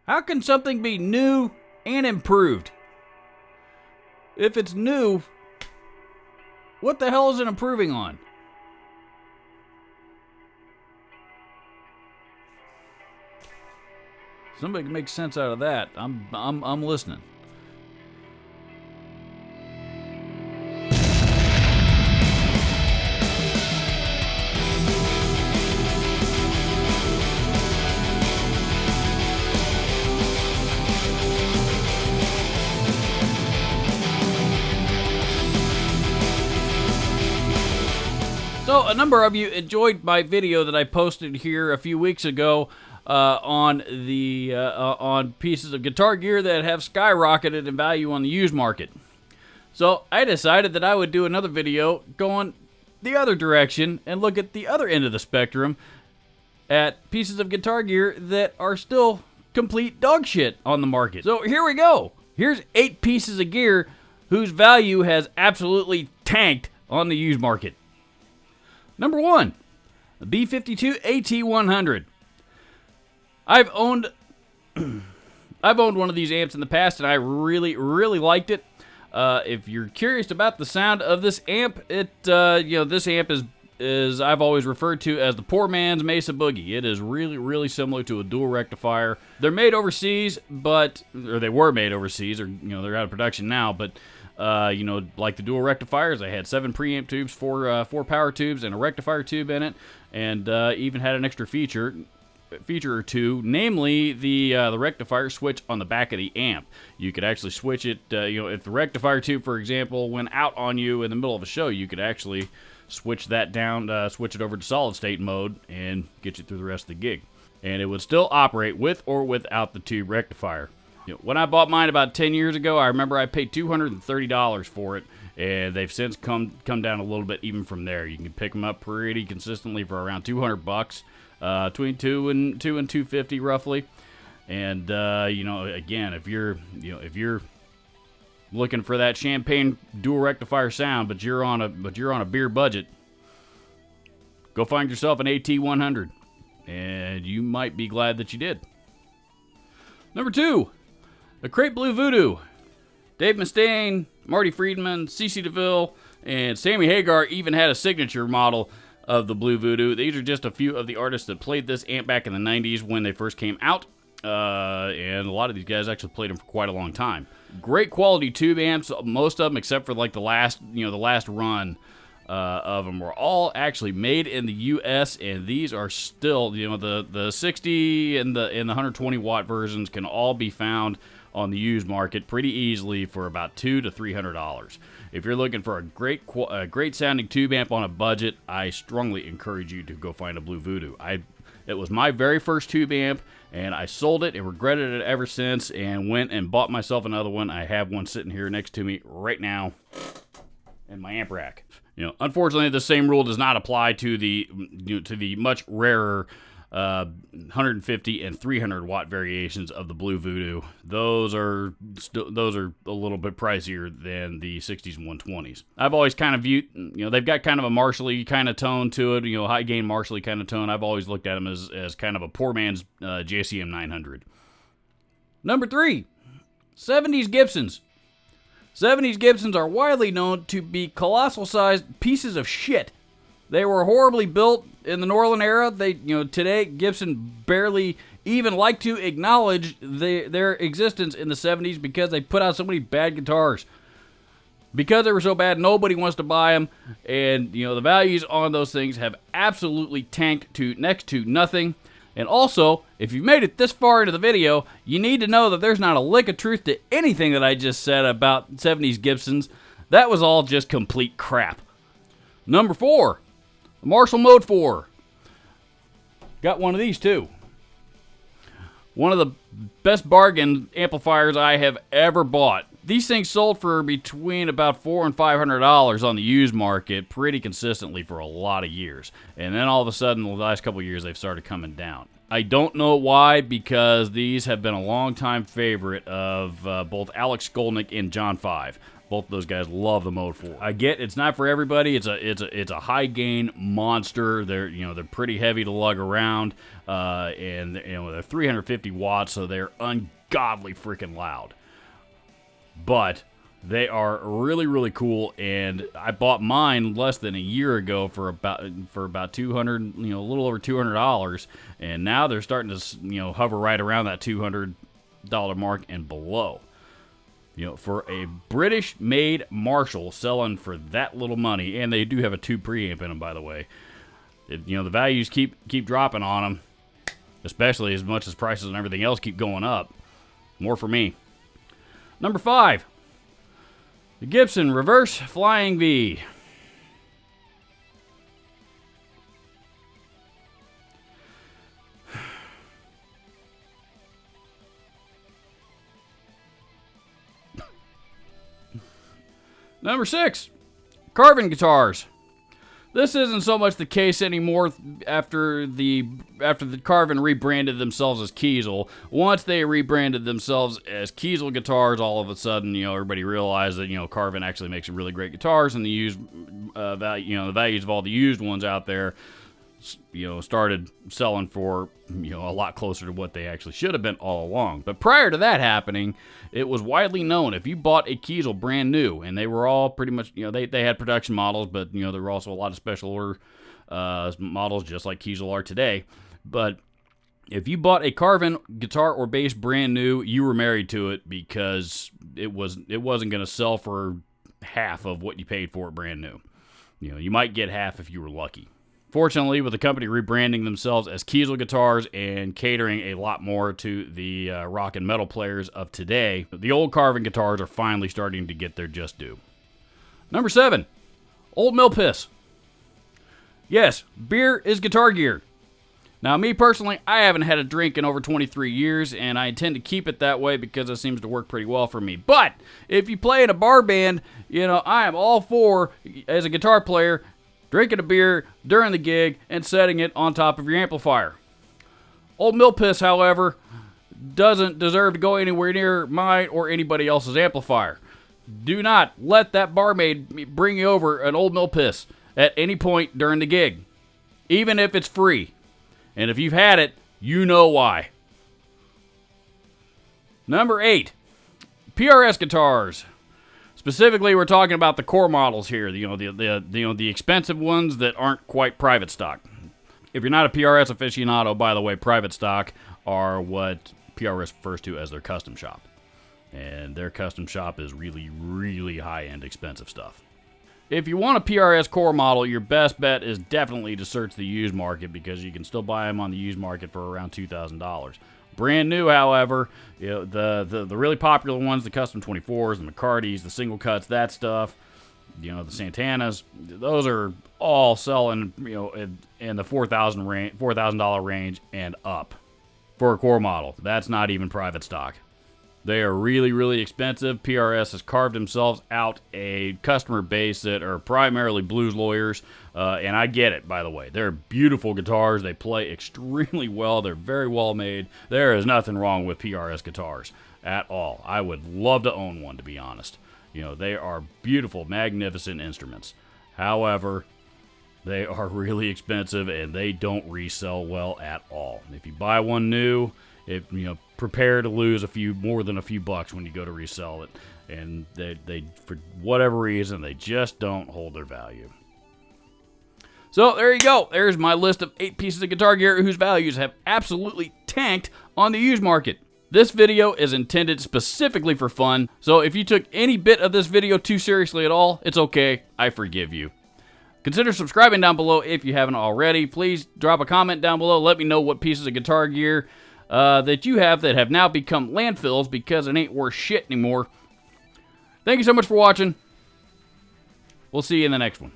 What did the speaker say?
How can something be new and improved? If it's new, what the hell is it improving on? Somebody can make sense out of that. I'm listening. So, a number of you enjoyed my video that I posted here a few weeks ago on pieces of guitar gear that have skyrocketed in value on the used market. So, I decided that I would do another video going the other direction and look at the other end of the spectrum at pieces of guitar gear that are still complete dog shit on the market. So, here we go. Here's 8 pieces of gear whose value has absolutely tanked on the used market. Number 1, the B52 AT100. I've owned one of these amps in the past, and I really liked it. If you're curious about the sound of this amp, this amp is I've always referred to as the poor man's Mesa Boogie. It is really similar to a dual rectifier. They're made overseas, or they were made overseas, or they're out of production now, but. Like the dual rectifiers, I had 7 preamp tubes, 4 power tubes, and a rectifier tube in it, and even had an extra feature or two, namely the rectifier switch on the back of the amp. You could actually switch it, if the rectifier tube, for example, went out on you in the middle of a show, you could actually switch that down, switch it over to solid state mode, and get you through the rest of the gig. And it would still operate with or without the tube rectifier. When I bought mine about 10 years ago, I remember I paid $230 for it, and they've since come down a little bit even from there. You can pick them up pretty consistently for around $200, between $200 and $250 roughly. And again, if you're looking for that champagne dual rectifier sound, but you're on a beer budget, go find yourself an AT100, and you might be glad that you did. Number 2. The Crate Blue Voodoo. Dave Mustaine, Marty Friedman, CeCe DeVille, and Sammy Hagar even had a signature model of the Blue Voodoo. These are just a few of the artists that played this amp back in the 90s when they first came out. And a lot of these guys actually played them for quite a long time. Great quality tube amps, most of them except for like the last run of them were all actually made in the U.S. and these are still, the 60 and the 120 watt versions can all be found on the used market pretty easily for about $200 to $300. If you're looking for a great sounding tube amp on a budget, I strongly encourage you to go find a Blue Voodoo. It was my very first tube amp, and I sold it and regretted it ever since, and went and bought myself another one. I have one sitting here next to me right now in my amp rack. Unfortunately, the same rule does not apply to the much rarer 150 and 300 watt variations of the Blue Voodoo. Those are a little bit pricier than the 60s and 120s. I've always kind of viewed, they've got kind of a Marshall-y kind of tone to it, high gain Marshall-y kind of tone. I've always looked at them as kind of a poor man's JCM 900. Number 3, 70s Gibsons. 70s Gibsons are widely known to be colossal-sized pieces of shit. They were horribly built in the Northern era. Today Gibson barely even like to acknowledge their existence in the 70s because they put out so many bad guitars. Because they were so bad, nobody wants to buy them, and the values on those things have absolutely tanked to next to nothing. And also, if you've made it this far into the video, you need to know that there's not a lick of truth to anything that I just said about 70s Gibsons. That was all just complete crap. Number 4, the Marshall Mode 4. Got one of these too. One of the best bargain amplifiers I have ever bought. These things sold for between about $400 and $500 on the used market pretty consistently for a lot of years. And then all of a sudden, the last couple of years, they've started coming down. I don't know why, because these have been a long-time favorite of both Alex Skolnick and John Five. Both of those guys love the Mode 4. I get it's not for everybody. It's a high gain monster. They're pretty heavy to lug around, and they're 350 watts, so they're ungodly freaking loud. But they are really, really cool, and I bought mine less than a year ago for about $200, a little over $200, and now they're starting to hover right around that $200 mark and below. For a British-made Marshall selling for that little money, and they do have a 2 preamp in them, by the way. The values keep dropping on them, especially as much as prices and everything else keep going up. More for me. Number 5, the Gibson Reverse Flying V. Number 6, Carvin guitars. This isn't so much the case anymore after the Carvin rebranded themselves as Kiesel. Once they rebranded themselves as Kiesel guitars, all of a sudden, everybody realized that Carvin actually makes some really great guitars, and the used the values of all the used ones out there, started selling for a lot closer to what they actually should have been all along. But prior to that happening, it was widely known if you bought a Kiesel brand new, and they were all pretty much they had production models, but there were also a lot of special order models just like Kiesel are today. But if you bought a Carvin guitar or bass brand new, you were married to it, because it wasn't going to sell for half of what you paid for it brand new. You might get half if you were lucky. Fortunately, with the company rebranding themselves as Kiesel guitars and catering a lot more to the rock and metal players of today, the old Carvin guitars are finally starting to get their just due. Number 7, Old Mill Piss. Yes, beer is guitar gear. Now, me personally, I haven't had a drink in over 23 years, and I intend to keep it that way because it seems to work pretty well for me. But if you play in a bar band, I am all for, as a guitar player, drinking a beer during the gig and setting it on top of your amplifier. Old Mill Piss, however, doesn't deserve to go anywhere near mine or anybody else's amplifier. Do not let that barmaid bring you over an Old Mill Piss at any point during the gig, even if it's free. And if you've had it, you know why. Number 8, PRS guitars. Specifically, we're talking about the core models here, the expensive ones that aren't quite private stock. If you're not a PRS aficionado, by the way, private stock are what PRS refers to as their custom shop. And their custom shop is really, really high-end expensive stuff. If you want a PRS core model, your best bet is definitely to search the used market, because you can still buy them on the used market for around $2,000. Brand new, however, the really popular ones, the Custom 24s, the McCartys, the single cuts, that stuff, the Santanas, those are all selling, in the $4,000 range and up for a core model. That's not even private stock. They are really, really expensive. PRS has carved themselves out a customer base that are primarily blues lawyers, and I get it, by the way. They're beautiful guitars. They play extremely well. They're very well made. There is nothing wrong with PRS guitars at all. I would love to own one, to be honest. They are beautiful, magnificent instruments. However, they are really expensive, and they don't resell well at all. If you buy one new, prepare to lose more than a few bucks when you go to resell it, and they for whatever reason, they just don't hold their value. So there you go. There's my list of 8 pieces of guitar gear whose values have absolutely tanked on the used market. This video is intended specifically for fun, so if you took any bit of this video too seriously at all, it's okay. I forgive you. Consider subscribing down below if you haven't already. Please drop a comment down below. Let me know what pieces of guitar gear that you have that have now become landfills because it ain't worth shit anymore. Thank you so much for watching. We'll see you in the next one.